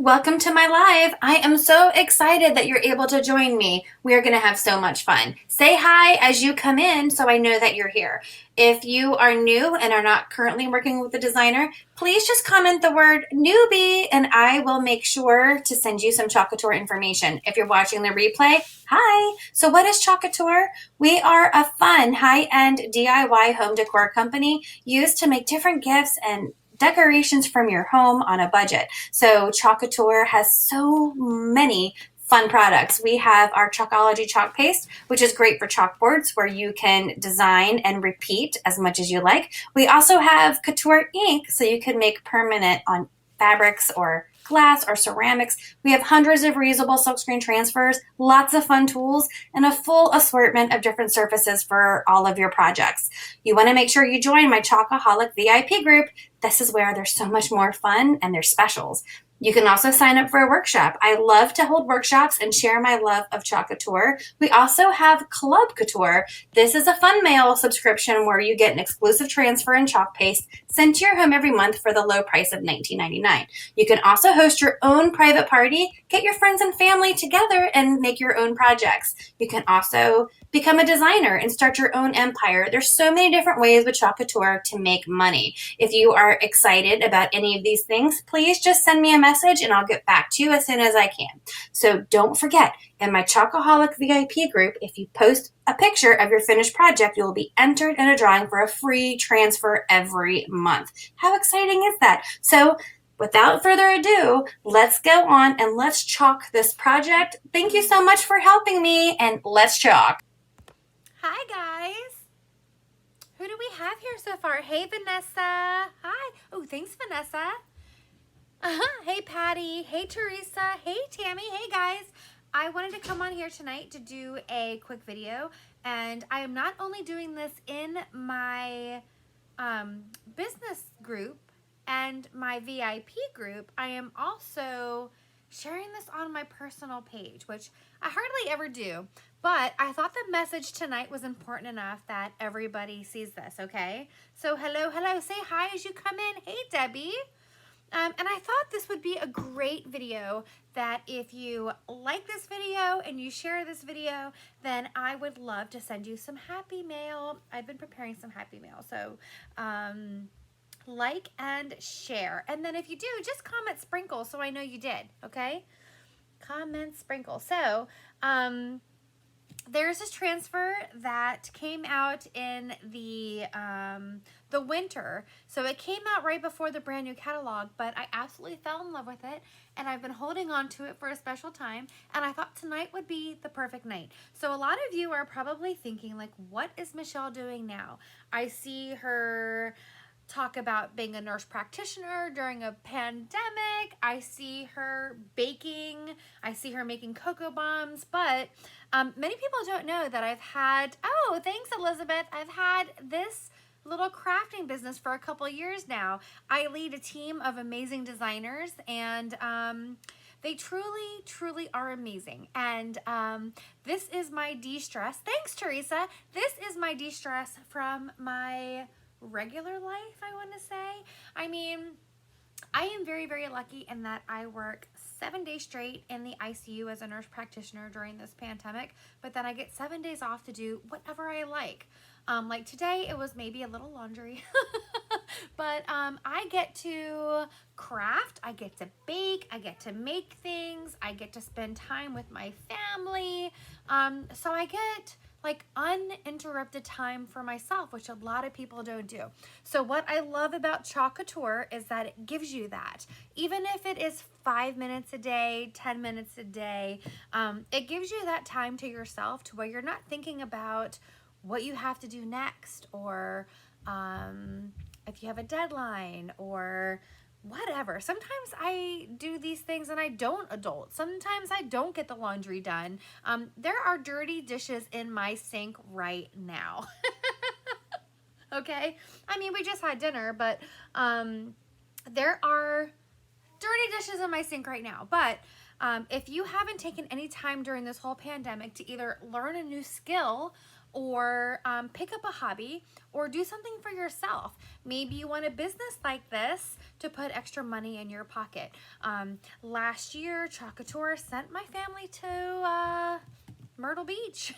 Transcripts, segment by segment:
Welcome to my live. I am so excited that you're able to join me. We are going to have so much fun. Say hi as you come in so I know that you're here. If you are new and are not currently working with a designer, please just comment the word newbie and I will make sure to send you some Chalk Couture information. If you're watching the replay, hi. So what is Chalk Couture? We are a fun high-end DIY home decor company used to make different gifts and decorations from your home on a budget. So Chalk Couture has so many fun products. We have our Chalkology chalk paste, which is great for chalkboards where you can design and repeat as much as you like. We also have Couture ink, so you can make permanent on fabrics or glass or ceramics. We have hundreds of reusable silkscreen transfers, lots of fun tools, and a full assortment of different surfaces for all of your projects. You want to make sure you join my Chalkaholic VIP group. This is where there's so much more fun and there's specials. You can also sign up for a workshop. I love to hold workshops and share my love of Chalk Couture. We also have Club Couture. This is a fun mail subscription where you get an exclusive transfer and chalk paste sent to your home every month for the low price of $19.99. You can also host your own private party, get your friends and family together, and make your own projects. You can also become a designer and start your own empire. There's so many different ways with Chalk Couture to make money. If you are excited about any of these things, please just send me a message and I'll get back to you as soon as I can. So don't forget, in my Chalkaholic VIP group, if you post a picture of your finished project, you will be entered in a drawing for a free transfer every month. How exciting is that? So without further ado, let's go on and let's chalk this project. Thank you so much for helping me, and let's chalk. Hi guys, who do we have here so far? Hey Vanessa, hi. Oh, thanks Vanessa. Hey Patty, hey Teresa, hey Tammy, hey guys. I wanted to come on here tonight to do a quick video, and I am not only doing this in my business group and my VIP group, I am also sharing this on my personal page, which I hardly ever do, but I thought the message tonight was important enough that everybody sees this, okay? So hello, say hi as you come in. Hey Debbie. And I thought this would be a great video that if you like this video and you share this video, then I would love to send you some happy mail. I've been preparing some happy mail, so like and share. And then if you do, just comment sprinkle so I know you did, okay? Comment sprinkle. So there's this transfer that came out in the winter. So it came out right before the brand new catalog, but I absolutely fell in love with it, and I've been holding on to it for a special time, and I thought tonight would be the perfect night. So a lot of you are probably thinking, like, what is Michele doing now? I see her talk about being a nurse practitioner during a pandemic. I see her baking. I see her making cocoa bombs. But many people don't know that I've had, oh, thanks, Elizabeth. I've had this little crafting business for a couple years now. I lead a team of amazing designers, and they truly are amazing. And this is my de-stress. Thanks, Teresa. This is my de-stress from my regular life, I want to say. I mean, I am very lucky in that I work 7 days straight in the ICU as a nurse practitioner during this pandemic, but then I get 7 days off to do whatever I like. Like today, it was maybe a little laundry, but I get to craft, I get to bake, I get to make things, I get to spend time with my family, so I get like uninterrupted time for myself, which a lot of people don't do. So what I love about Chalk Couture is that it gives you that. Even if it is 5 minutes a day, 10 minutes a day, it gives you that time to yourself to where you're not thinking about what you have to do next, or if you have a deadline, or whatever. Sometimes I do these things and I don't adult. Sometimes I don't get the laundry done. There are dirty dishes in my sink right now. Okay? I mean, we just had dinner, but there are dirty dishes in my sink right now. But if you haven't taken any time during this whole pandemic to either learn a new skill or pick up a hobby or do something for yourself. Maybe you want a business like this to put extra money in your pocket. Last year, Club Couture sent my family to Myrtle Beach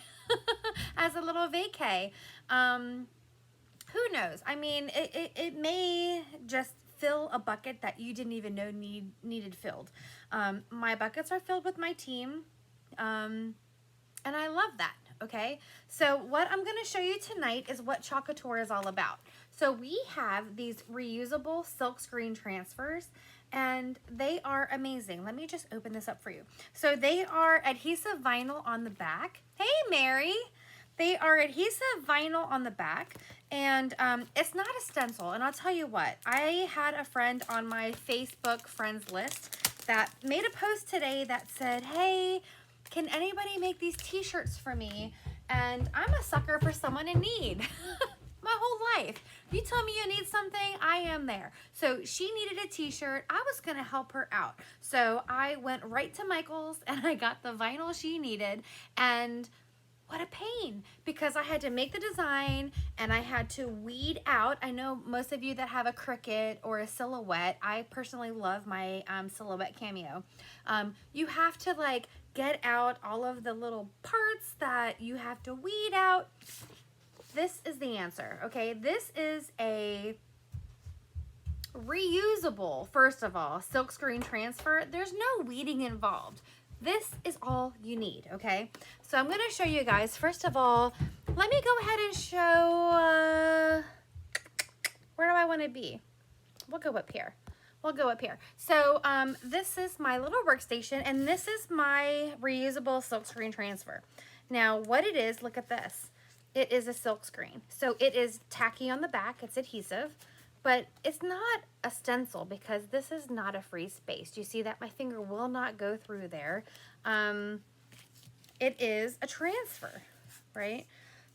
as a little vacay. Who knows? I mean, it may just fill a bucket that you didn't even know needed filled. My buckets are filled with my team, and I love that. Okay, so what I'm going to show you tonight is what Club Couture is all about. So we have these reusable silk screen transfers, and they are amazing. Let me just open this up for you. So they are adhesive vinyl on the back. Hey, Mary. They are adhesive vinyl on the back, and it's not a stencil. And I'll tell you what, I had a friend on my Facebook friends list that made a post today that said, hey, can anybody make these t-shirts for me? And I'm a sucker for someone in need. My whole life. You tell me you need something, I am there. So she needed a t-shirt. I was gonna help her out. So I went right to Michael's and I got the vinyl she needed, and what a pain, because I had to make the design and I had to weed out. I know most of you that have a Cricut or a Silhouette, I personally love my Silhouette Cameo. You have to like get out all of the little parts that you have to weed out. This is the answer, okay? This is a reusable, first of all, silkscreen transfer. There's no weeding involved. This is all you need, okay? So I'm gonna show you guys, first of all, let me go ahead and show, where do I wanna be? We'll go up here. We'll go up here. So this is my little workstation, and this is my reusable silkscreen transfer. Now what it is, look at this. It is a silkscreen. So it is tacky on the back, it's adhesive, but it's not a stencil because this is not a free space. You see that my finger will not go through there. It is a transfer, right?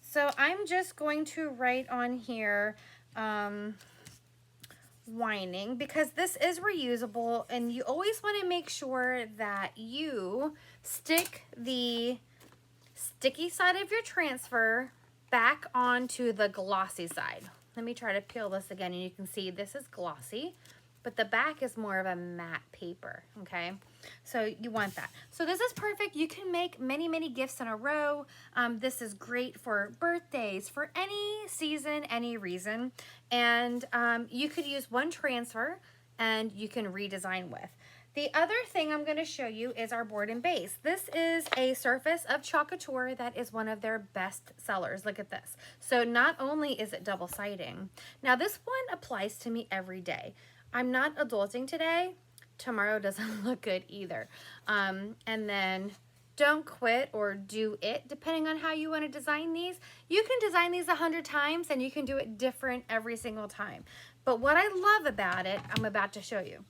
So I'm just going to write on here, Whining, because this is reusable, and you always want to make sure that you stick the sticky side of your transfer back onto the glossy side. Let me try to peel this again, and you can see this is glossy, but the back is more of a matte paper, okay? So you want that. So this is perfect. You can make many, many gifts in a row. This is great for birthdays, for any season, any reason. And you could use one transfer and you can redesign with. The other thing I'm going to show you is our board and base. This is a surface of Club Couture that is one of their best sellers. Look at this. So not only is it double siding, now this one applies to me every day. I'm not adulting today. Tomorrow doesn't look good either. And then don't quit or do it, depending on how you want to design these. You can design these 100 times and you can do it different every single time. But what I love about it, I'm about to show you.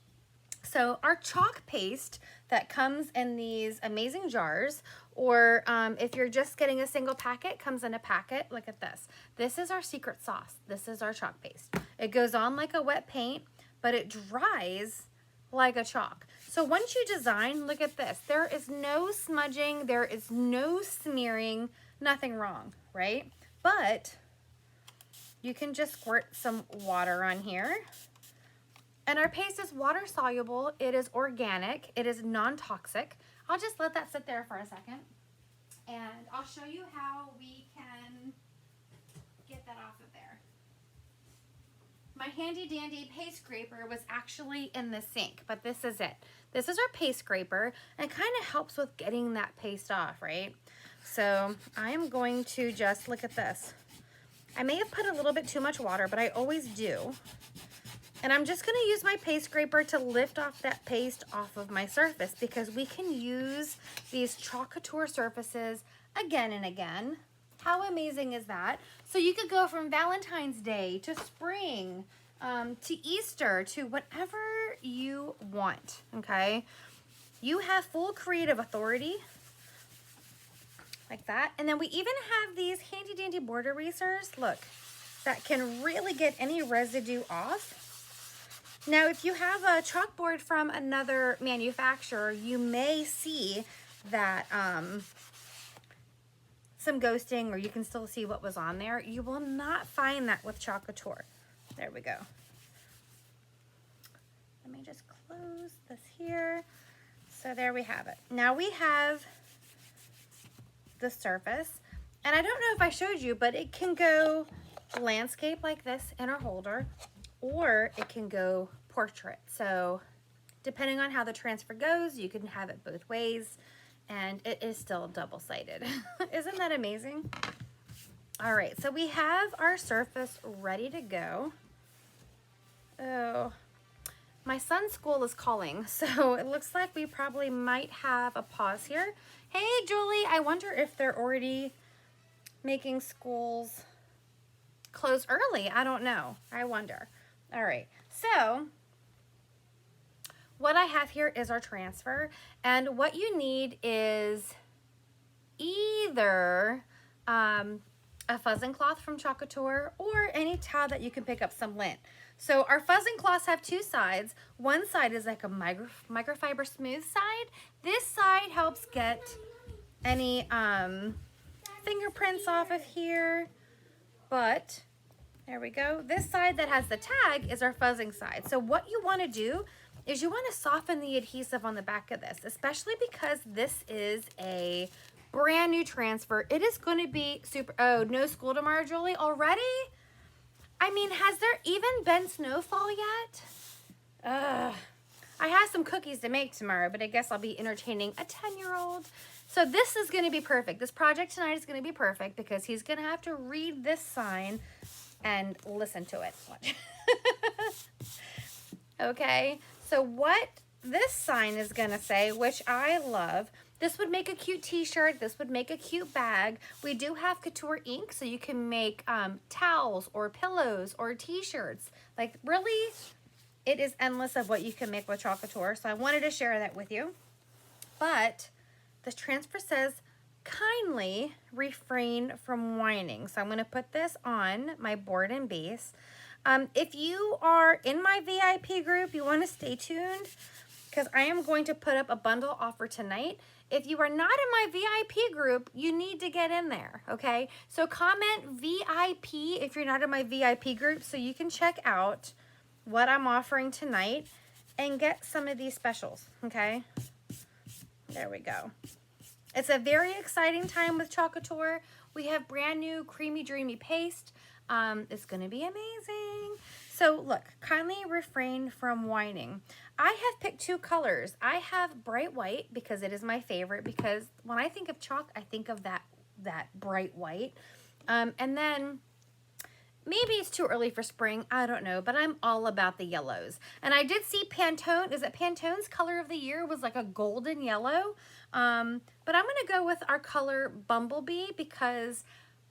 So our chalk paste that comes in these amazing jars, or if you're just getting a single packet, comes in a packet. Look at this. This is our secret sauce. This is our chalk paste. It goes on like a wet paint, but it dries like a chalk. So once you design, look at this. There is no smudging, there is no smearing, nothing wrong, right? But you can just squirt some water on here. And our paste is water soluble, it is organic, it is non-toxic. I'll just let that sit there for a second. And I'll show you how we can get that off of there. My handy dandy paste scraper was actually in the sink, but this is it. This is our paste scraper, and it kind of helps with getting that paste off, right? So I'm going to just, look at this. I may have put a little bit too much water, but I always do. And I'm just going to use my paste scraper to lift off that paste off of my surface, because we can use these Club Couture surfaces again and again. How amazing is that? So you could go from Valentine's Day to spring, to Easter, to whatever you want, okay? You have full creative authority, like that. And then we even have these handy dandy border erasers, look, that can really get any residue off. Now, if you have a chalkboard from another manufacturer, you may see that some ghosting, or you can still see what was on there. You will not find that with Chalk Couture. There we go. Let me just close this here. So there we have it. Now we have the surface. And I don't know if I showed you, but it can go landscape like this in our holder, or it can go portrait. So depending on how the transfer goes, you can have it both ways, and it is still double-sided. Isn't that amazing? All right, so we have our surface ready to go. Oh, my son's school is calling, so it looks like we probably might have a pause here. Hey, Julie, I wonder if they're already making schools close early. I don't know. I wonder. All right, so what I have here is our transfer, and what you need is either a fuzzing cloth from Chalk Couture or any towel that you can pick up some lint. So our fuzzing cloths have two sides. One side is like a microfiber smooth side. This side helps get any fingerprints off of here, but there we go. This side that has the tag is our fuzzing side. So what you want to do is you want to soften the adhesive on the back of this, especially because this is a brand new transfer. It is going to be super. Oh, no school tomorrow, Julie, already? I mean, has there even been snowfall yet? I have some cookies to make tomorrow, but I guess I'll be entertaining a 10-year-old. So this is going to be perfect. This project tonight is going to be perfect because he's going to have to read this sign and listen to it. Okay, so what this sign is going to say, which I love, this would make a cute t-shirt. This would make a cute bag. We do have couture ink, so you can make towels or pillows or t-shirts. Like, really, it is endless of what you can make with Chalk Couture. So I wanted to share that with you. But this transfer says, kindly refrain from whining. So I'm going to put this on my board and base. If you are in my VIP group, you want to stay tuned because I am going to put up a bundle offer tonight. If you are not in my VIP group, you need to get in there, okay? So comment VIP if you're not in my VIP group so you can check out what I'm offering tonight and get some of these specials, okay? There we go. It's a very exciting time with Chalk Couture. We have brand new Creamy Dreamy paste. It's going to be amazing. So look, kindly refrain from whining. I have picked two colors. I have bright white because it is my favorite, because when I think of chalk, I think of that bright white. And then maybe it's too early for spring. I don't know, but I'm all about the yellows. And I did see Pantone. Is it Pantone's color of the year was like a golden yellow? But I'm going to go with our color Bumblebee because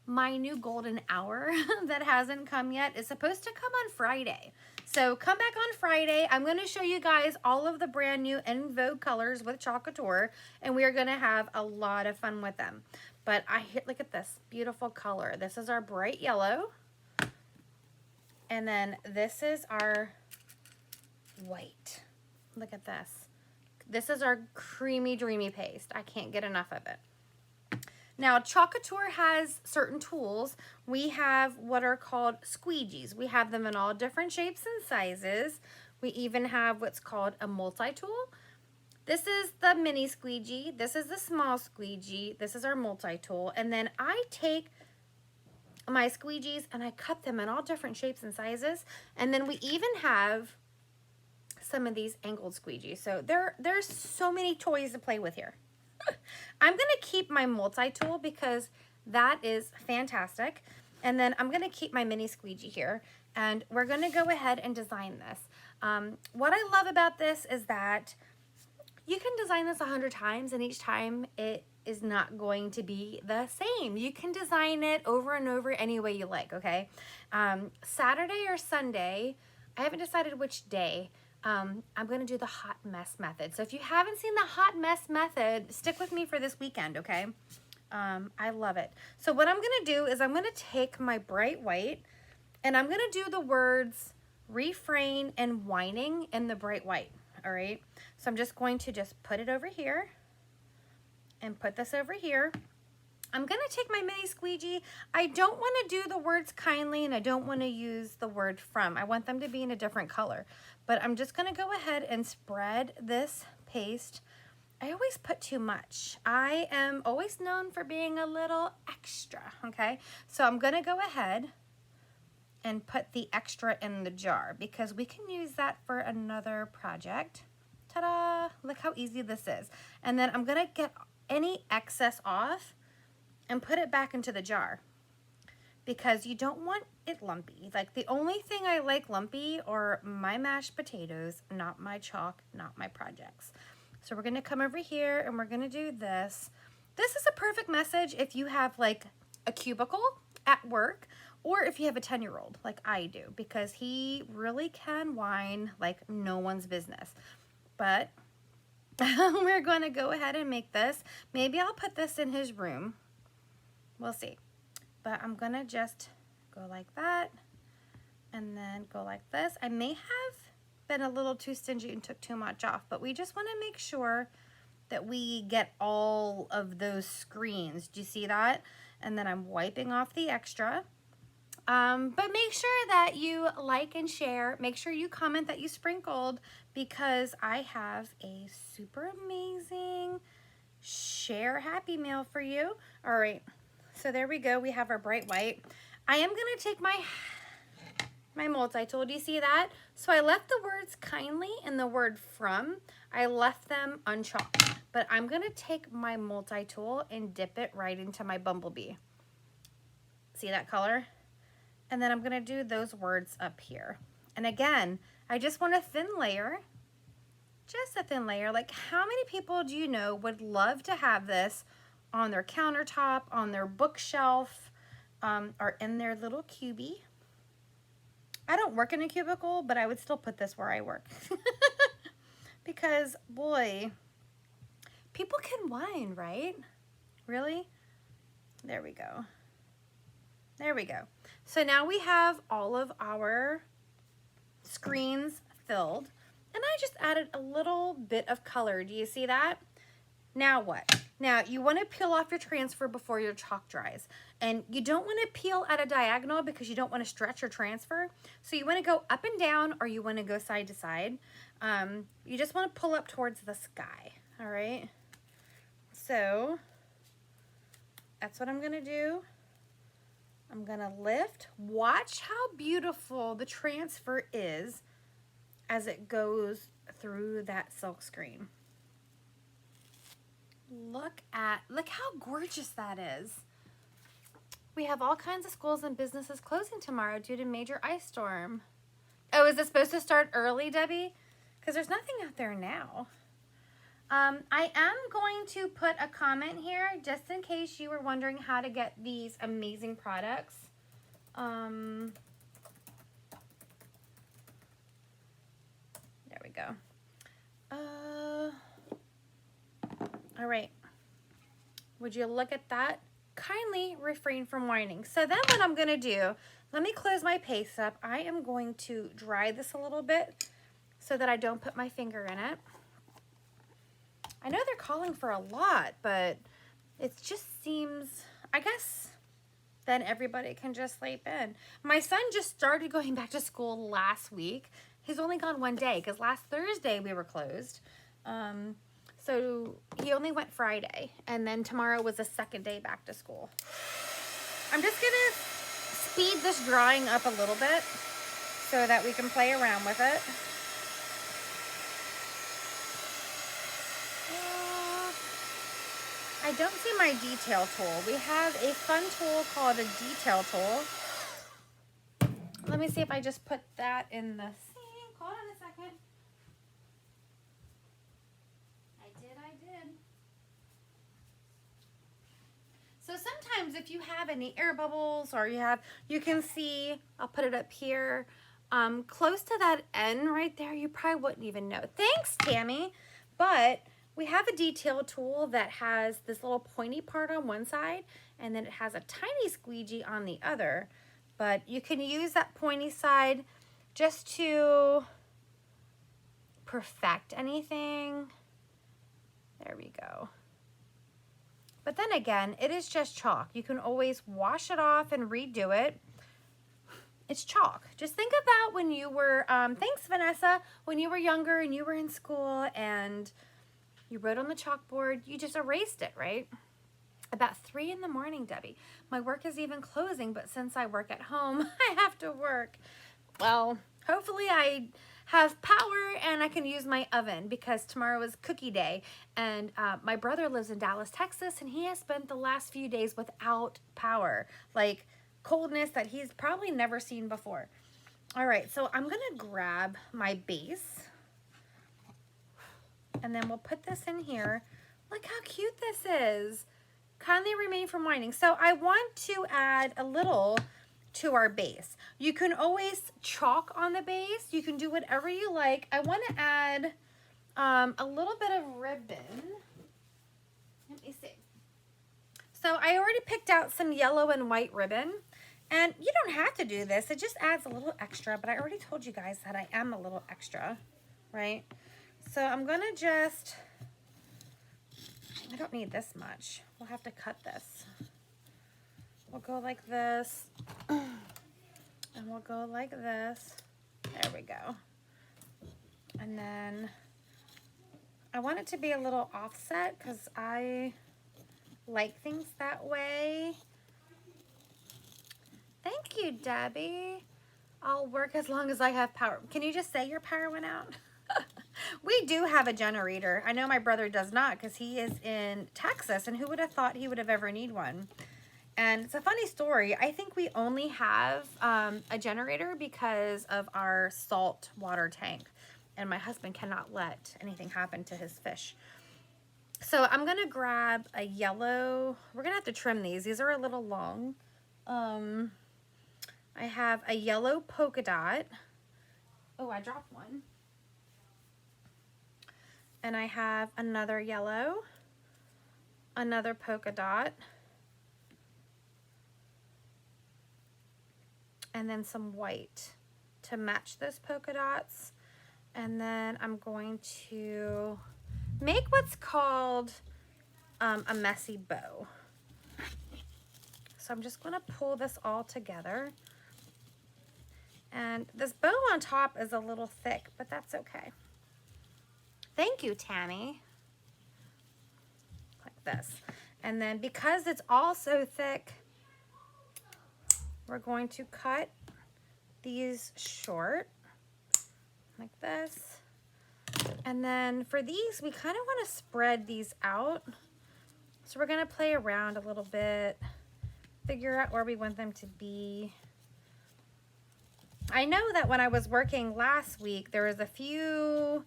my new golden hour that hasn't come yet is supposed to come on Friday. So come back on Friday. I'm going to show you guys all of the brand new en vogue colors with Chalk Couture, and we are going to have a lot of fun with them. But look at this beautiful color. This is our bright yellow. And then this is our white. Look at this. This is our Creamy Dreamy paste. I can't get enough of it. Now, Chalk Couture has certain tools. We have what are called squeegees. We have them in all different shapes and sizes. We even have what's called a multi-tool. This is the mini squeegee. This is the small squeegee. This is our multi-tool. And then I take my squeegees and I cut them in all different shapes and sizes. And then we even have some of these angled squeegees. So there's so many toys to play with here. I'm going to keep my multi-tool because that is fantastic. And then I'm going to keep my mini squeegee here. And we're going to go ahead and design this. What I love about this is that you can design this 100 times and each time it is not going to be the same. You can design it over and over any way you like, okay? Saturday or Sunday, I haven't decided which day, I'm going to do the hot mess method. So if you haven't seen the hot mess method, stick with me for this weekend, okay? I love it. So what I'm going to do is I'm going to take my bright white and I'm going to do the words refrain and whining in the bright white, all right? So I'm just going to just put it over here and put this over here. I'm gonna take my mini squeegee. I don't wanna do the words kindly and I don't wanna use the word from. I want them to be in a different color. But I'm just gonna go ahead and spread this paste. I always put too much. I am always known for being a little extra, okay? So I'm gonna go ahead and put the extra in the jar because we can use that for another project. Ta-da! Look how easy this is. And then I'm gonna get any excess off and put it back into the jar because you don't want it lumpy. Like the only thing I like lumpy are my mashed potatoes, not my chalk, not my projects. So we're gonna come over here and we're gonna do this. This is a perfect message if you have like a cubicle at work or if you have a 10-year-old like I do, because he really can whine like no one's business. But we're gonna go ahead and make this. Maybe I'll put this in his room. We'll see. But I'm gonna just go like that and then go like this. I may have been a little too stingy and took too much off, but we just wanna make sure that we get all of those screens. Do you see that? And then I'm wiping off the extra. But make sure that you like and share. Make sure you comment that you sprinkled because I have a super amazing share happy meal for you. All right. So there we go. We have our bright white. I am going to take my multi-tool. Do you see that? So I left the words kindly and the word from. I left them unchalked. But I'm going to take my multi-tool and dip it right into my bumblebee. See that color? And then I'm going to do those words up here. And again, I just want a thin layer. Just a thin layer. Like how many people do you know would love to have this on their countertop, on their bookshelf, or in their little cubie? I don't work in a cubicle, but I would still put this where I work. Because, boy, people can whine, right? Really? There we go. There we go. So now we have all of our screens filled. And I just added a little bit of color. Do you see that? Now what? Now you want to peel off your transfer before your chalk dries. And you don't want to peel at a diagonal because you don't want to stretch your transfer. So you want to go up and down or you want to go side to side. You just want to pull up towards the sky. All right. So that's what I'm going to do. I'm going to lift. Watch how beautiful the transfer is as it goes through that silk screen. Look how gorgeous that is. We have all kinds of schools and businesses closing tomorrow due to major ice storm. Oh, is it supposed to start early, Debbie? Because there's nothing out there now. I am going to put a comment here just in case you were wondering how to get these amazing products. There we go. All right. Would you look at that? Kindly refrain from whining. So then what I'm going to do, let me close my paste up. I am going to dry this a little bit so that I don't put my finger in it. I know they're calling for a lot, but it just seems, I guess, then everybody can just sleep in. My son just started going back to school last week. He's only gone one day because last Thursday we were closed. So he only went Friday, and then tomorrow was the second day back to school. I'm just gonna speed this drying up a little bit so that we can play around with it. I don't see my detail tool. We have a fun tool called a detail tool. Let me see if I just put that in the sink. Hold on a second. I did. So sometimes if you have any air bubbles or you can see, I'll put it up here, close to that end right there, you probably wouldn't even know. Thanks, Tammy. But we have a detail tool that has this little pointy part on one side and then it has a tiny squeegee on the other. But you can use that pointy side just to perfect anything. There we go. But then again, it is just chalk. You can always wash it off and redo it. It's chalk. Just think about when you were, thanks Vanessa, when you were younger and you were in school and you wrote on the chalkboard, you just erased it, right? About 3 in the morning, Debbie. My work is even closing, but since I work at home, I have to work. Well, hopefully I have power and I can use my oven because tomorrow is cookie day. And my brother lives in Dallas, Texas, and he has spent the last few days without power. Like coldness that he's probably never seen before. All right, so I'm gonna grab my base and then we'll put this in here. Look how cute this is. Kindly remain from whining. So I want to add a little to our base. You can always chalk on the base. You can do whatever you like. I want to add a little bit of ribbon. Let me see. So I already picked out some yellow and white ribbon. And you don't have to do this. It just adds a little extra. But I already told you guys that I am a little extra, right? So I'm going to just... I don't need this much. We'll have to cut this. We'll go like this. And we'll go like this. There we go. And then I want it to be a little offset because I like things that way. Thank you, Debbie. I'll work as long as I have power. Can you just say your power went out? We do have a generator. I know my brother does not because he is in Texas, and who would have thought he would have ever need one? And it's a funny story. I think we only have a generator because of our salt water tank, and my husband cannot let anything happen to his fish. So I'm gonna grab a yellow. We're gonna have to trim these. These are a little long. I have a yellow polka dot. Oh, I dropped one. And I have another yellow, another polka dot, and then some white to match those polka dots. And then I'm going to make what's called a messy bow. So I'm just going to pull this all together. And this bow on top is a little thick, but that's okay. Thank you, Tammy. Like this. And then because it's all so thick, we're going to cut these short like this. And then for these, we kind of want to spread these out. So we're going to play around a little bit, figure out where we want them to be. I know that when I was working last week, there was a few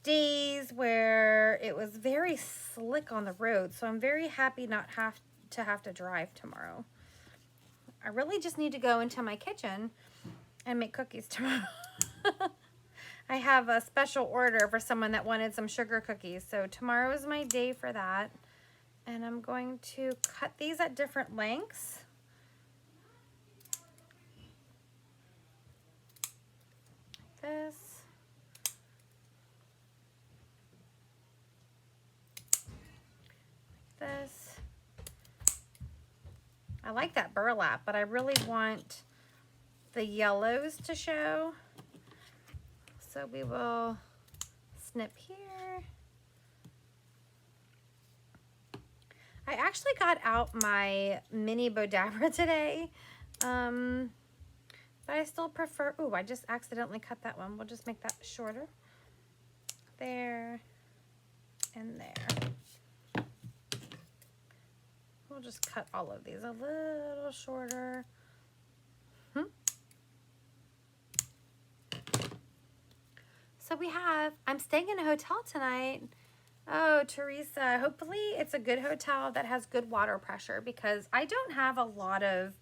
days where it was very slick on the road, so I'm very happy not have to drive tomorrow. I really just need to go into my kitchen and make cookies tomorrow. I have a special order for someone that wanted some sugar cookies, so tomorrow is my day for that. And I'm going to cut these at different lengths. Like this. This. I like that burlap, but I really want the yellows to show. So we will snip here. I actually got out my mini Bodabra today, but I still prefer, ooh, I just accidentally cut that one. We'll just make that shorter. There and there. We'll just cut all of these a little shorter. So we have, I'm staying in a hotel tonight. Oh, Teresa, hopefully it's a good hotel that has good water pressure because I don't have a lot of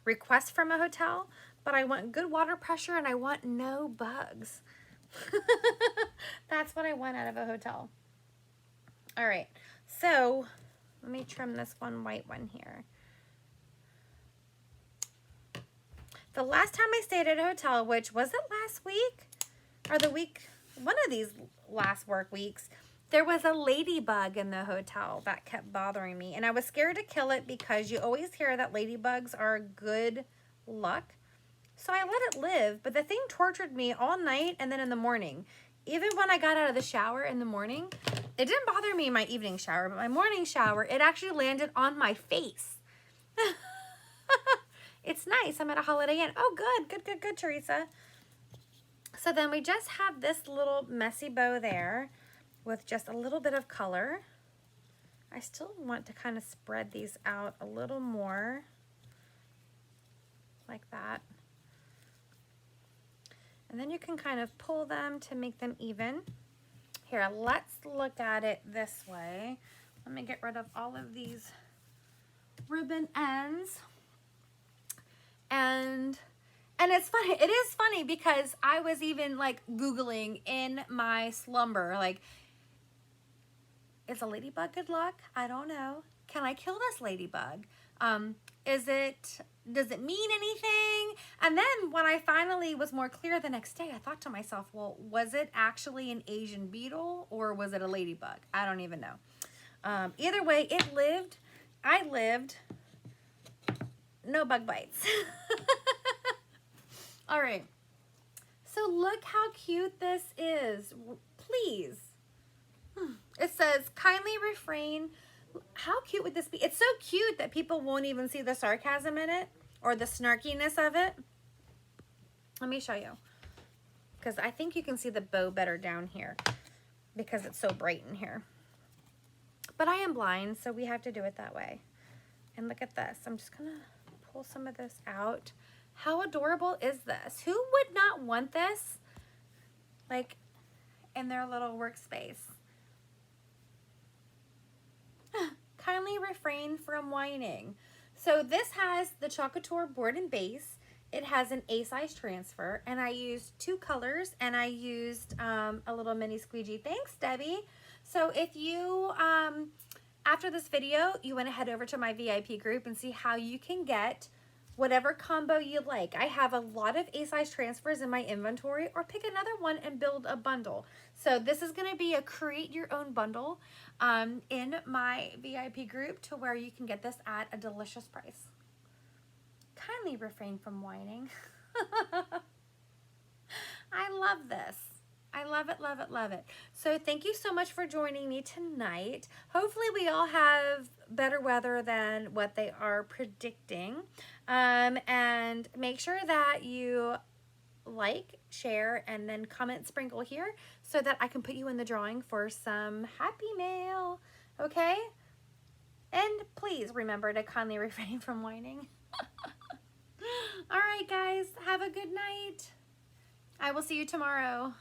requests from a hotel, but I want good water pressure and I want no bugs. That's what I want out of a hotel. All right, so let me trim this one white one here. The last time I stayed at a hotel, which was it last week or the week, one of these last work weeks, There was a ladybug in the hotel that kept bothering me, and I was scared to kill it because you always hear that ladybugs are good luck. So I let it live, but the thing tortured me all night and then in the morning. Even when I got out of the shower in the morning, it didn't bother me in my evening shower, but my morning shower, it actually landed on my face. It's nice. I'm at a Holiday Inn. Oh, good, Teresa. So then we just have this little messy bow there with just a little bit of color. I still want to kind of spread these out a little more, like that. And then you can kind of pull them to make them even. Here, let's look at it this way. Let me get rid of all of these ribbon ends. And it's funny. It is funny because I was even like Googling in my slumber, like, is a ladybug good luck? I don't know. Can I kill this ladybug? Does it mean anything? And then when I finally was more clear the next day, I thought to myself, well, was it actually an Asian beetle or was it a ladybug? I don't even know. Either way, it lived. I lived. No bug bites. All right. So look how cute this is. Please. It says, kindly refrain. How cute would this be? It's so cute that people won't even see the sarcasm in it or the snarkiness of it. Let me show you. Because I think you can see the bow better down here because it's so bright in here. But I am blind, so we have to do it that way. And look at this. I'm just going to pull some of this out. How adorable is this? Who would not want this, like, in their little workspace? Kindly refrain from whining. So this has the Club Couture board and base. It has an A size transfer, and I used 2 colors, and I used a little mini squeegee. Thanks, Debbie. So if you, after this video, you want to head over to my VIP group and see how you can get whatever combo you like. I have a lot of A size transfers in my inventory, or pick another one and build a bundle. So this is going to be a create your own bundle in my VIP group to where you can get this at a delicious price. Kindly refrain from whining. I love this. I love it, love it, love it. So thank you so much for joining me tonight. Hopefully we all have better weather than what they are predicting. And make sure that you like, share, and then comment sprinkle here so that I can put you in the drawing for some happy mail. Okay? And please remember to kindly refrain from whining. All right, guys. Have a good night. I will see you tomorrow.